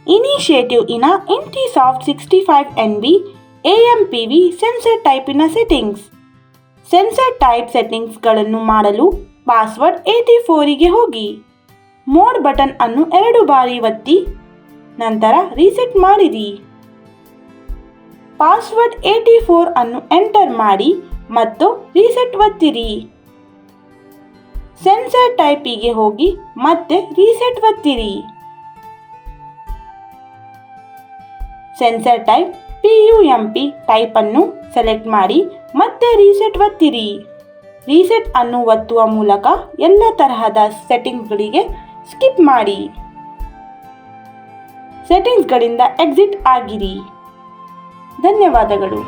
Initiative ಇನ ಇಂಟಿಸಾಫ್ಟ್ 65NB AMPV sensor ಟೈಪಿನ settings. Sensor type ಸೆಟ್ಟಿಂಗ್ಸ್ಗಳನ್ನು ಮಾಡಲು ಪಾಸ್ವರ್ಡ್ 84ಗೆ ಹೋಗಿ. ಮೋಡ್ ಬಟನ್ ಅನ್ನು 2 ಬಾರಿ ಒತ್ತಿ ನಂತರ ರೀಸೆಟ್ ಮಾಡಿರಿ. ಪಾಸ್ವರ್ಡ್ 84 ಅನ್ನು ಎಂಟರ್ ಮಾಡಿ ಮತ್ತು ರೀಸೆಟ್ ಒತ್ತಿರಿ. ಸೆನ್ಸರ್ ಟೈಪಿಗೆ ಹೋಗಿ ಮತ್ತೆ ರೀಸೆಟ್ ಒತ್ತಿರಿ. ಸೆನ್ಸರ್ ಟೈಪ್ PUMP ಟೈಪ್ ಅನ್ನು ಸೆಲೆಕ್ಟ್ ಮಾಡಿ ಮತ್ತೆ ರೀಸೆಟ್ ಒತ್ತಿರಿ. ರೀಸೆಟ್ ಅನ್ನು ಒತ್ತುವ ಮೂಲಕ ಎಲ್ಲ ತರಹದ ಸೆಟ್ಟಿಂಗ್ಸ್ಗಳಿಗೆ ಸ್ಕಿಪ್ ಮಾಡಿ. ಸೆಟ್ಟಿಂಗ್ಸ್ಗಳಿಂದ ಎಕ್ಸಿಟ್ ಆಗಿರಿ. ಧನ್ಯವಾದಗಳು.